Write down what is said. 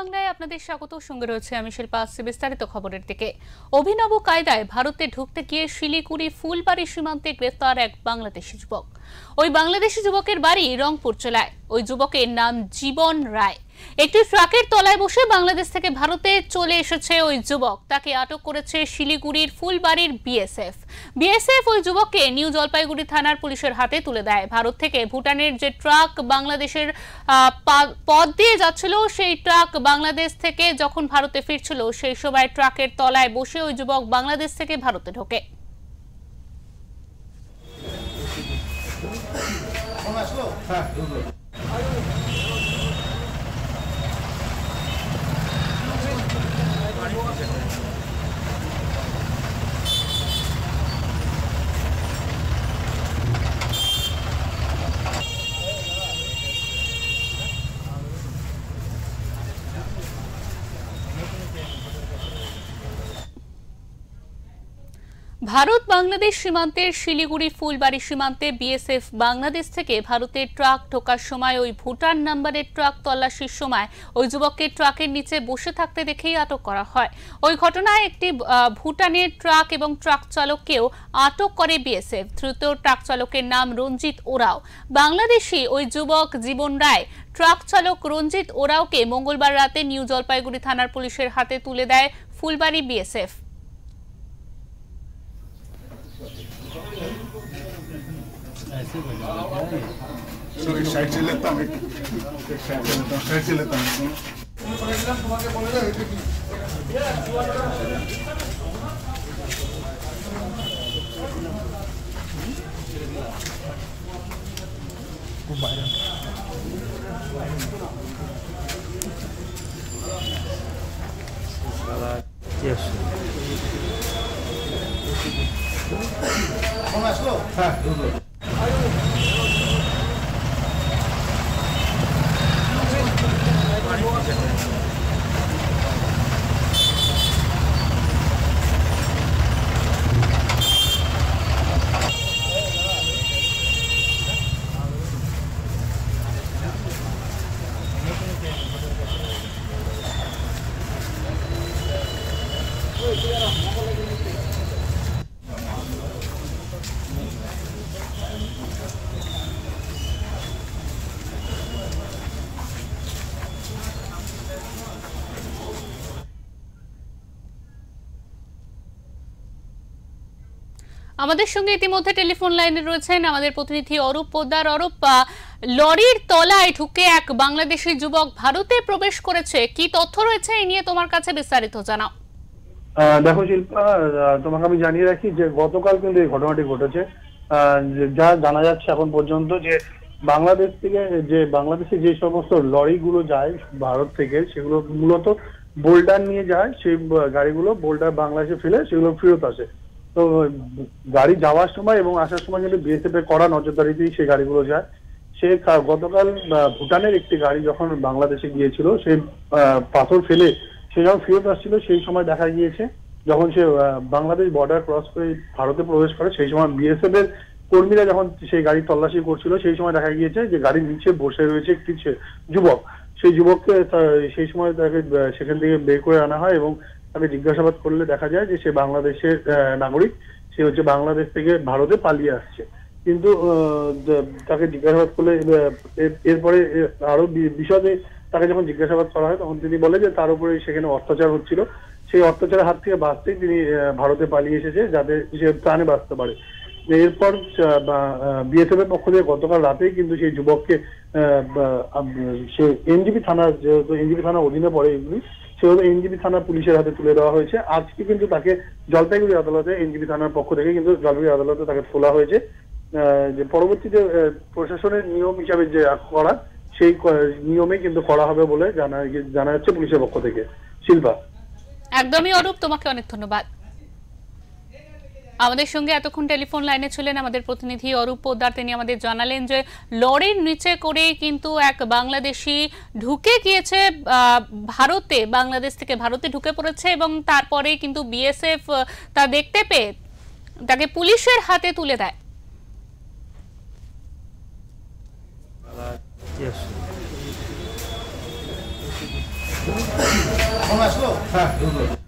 বাংলায় আপনাদের স্বাগত। সঙ্গে রয়েছে আমি শিল্পা। বিস্তারিত খবরের দিকে। অভিনব কায়দায় ভারতে ঢুকতে গিয়ে শিলিগুড়ি ফুলবাড়ি সীমান্তে গ্রেফতার এক বাংলাদেশি যুবক। ওই বাংলাদেশি যুবকের বাড়ি রংপুর জেলায়। ওই যুবকের নাম জীবন রায়। একটি ট্রাকের তলায় বসে বাংলাদেশ থেকে ভারতে চলে এসেছে ওই যুবক। তাকে আটক করেছে শিলিগুড়ির ফুলবাড়ির বিএসএফ ওই যুবককে নিউ জলপাইগুড়ি থানার পুলিশের হাতে তুলে দেয়। ভারত থেকে ভুটানের যে ট্রাক বাংলাদেশের পথ দিয়ে যাচ্ছিল, সেই ট্রাক বাংলাদেশ থেকে যখন ভারতে ফিরছিল, সেই সময় ট্রাকের তলায় বসে ওই যুবক বাংলাদেশ থেকে ভারতে ঢোকে। ভারত বাংলাদেশ সীমান্তের শিলিগুড়ি ফুলবাড়ি সীমান্তে বিএসএফ বাংলাদেশ থেকে ভারতে ট্রাক ঢোকার সময় ওই ভুটান নাম্বারের ট্রাক তল্লাশির সময় ওই যুবককে ট্রাকের নিচে বসে থাকতে দেখেই আটক করা হয়। ওই ঘটনায় একটি ভুটানের ট্রাক এবং ট্রাক চালককেও আটক করে বিএসএফ। ধৃত ট্রাক চালকের নাম রঞ্জিত ওরাও। বাংলাদেশি ওই যুবক জীবন রায় ট্রাক চালক রঞ্জিত ওরাওকে মঙ্গলবার রাতে নিউ জলপাইগুড়ি থানার পুলিশের হাতে তুলে দেয় ফুলবাড়ি বিএসএফ। साइड से लेता हूँ साइड से लेता हूँ আমাদের সঙ্গে ইতিমধ্যে টেলিফোন লাইনে রয়েছেন আমাদের প্রতিনিধি অরূপ পোদ্দার। অরূপ, লরির তলায় ঢুকে এক বাংলাদেশি যুবক ভারতে প্রবেশ করেছে, কি তথ্য রয়েছে এই নিয়ে তোমার কাছে বিস্তারিত জানাও। দেখো শিল্পা, তোমাকে আমি জানিয়ে রাখি যে গতকাল কিন্তু এই ঘটনাটি ঘটেছে। যা জানা যাচ্ছে এখন পর্যন্ত যে বাংলাদেশ থেকে বাংলাদেশে যে সমস্ত লরিগুলো যায় ভারত থেকে, সেগুলো মূলত বোল্ডার নিয়ে যায়। সেই গাড়িগুলো বোল্ডার বাংলাদেশে ফেলে সেগুলো ফেরত আসে। তো গাড়ি যাওয়ার সময় এবং আসার সময় কিন্তু বিএসএফ এর কড়া নজরদারিতেই সেই গাড়িগুলো যায়। সে গতকাল ভুটানের একটি গাড়ি যখন বাংলাদেশে গিয়েছিল, সে পাথর ফেলে সে যখন ফেরত আসছিল, সেই সময় দেখা গিয়েছে যখন সে বাংলাদেশ বর্ডার ক্রস করে ভারতে প্রবেশ করে, সেই সময় বিএসএফ এর কর্মীরা যখন সেই গাড়ি তল্লাশি করছিল, সেই সময় দেখা গিয়েছে যে গাড়ির নিচে বসে রয়েছে একটি যুবক। সেই যুবককে সেই সময় তাকে সেখান থেকে বের করে আনা হয় এবং তাকে জিজ্ঞাসাবাদ করলে দেখা যায় যে সে বাংলাদেশের নাগরিক। সে হচ্ছে বাংলাদেশ থেকে ভারতে পালিয়ে আসছে। কিন্তু তাকে জিজ্ঞাসাবাদ করলে এরপরে আরো বিশদে তাকে যখন জিজ্ঞাসাবাদ করা হয়, তখন তিনি বলে যে তার উপরে সেখানে অত্যাচার হচ্ছিল। সেই অত্যাচারের হাত থেকে বাঁচতেই তিনি ভারতে পালিয়ে এসেছে, যাতে সে প্রাণে বাঁচতে পারে। এরপর বিএসএফ এর পক্ষ থেকে গতকাল রাতেই কিন্তু সেই যুবককে সে এনজিপি থানার অধীনে পড়ে এগুলি, সেভাবে এনজিপি থানা পুলিশের হাতে তুলে দেওয়া হয়েছে। আজকে কিন্তু তাকে জলপাইগুড়ি আদালতে, এনজিপি থানার পক্ষ থেকে কিন্তু জলপাইগুড়ি আদালতে তাকে তোলা হয়েছে। যে পরবর্তীতে প্রশাসনের নিয়ম হিসাবে যে করা, সেই নিয়মে কিন্তু করা হবে বলে জানা যাচ্ছে পুলিশের পক্ষ থেকে। শিল্পা, একদমই অরূপ, তোমাকে অনেক ধন্যবাদ। আমাদের সঙ্গে এতক্ষণ টেলিফোন লাইনে ছিলেন আমাদের প্রতিনিধি অরূপ পোদ্দার। তিনি আমাদের জানালেন যে লরির নিচে করেই কিন্তু এক বাংলাদেশি ঢুকে গিয়েছে ভারতে, বাংলাদেশ থেকে ভারতে ঢুকে পড়েছে এবং তারপরেই কিন্তু বিএসএফ তা দেখতে পেয়ে তাকে পুলিশের হাতে তুলে দেয়। এখন আসলো? হ্যাঁ ঢুকলো।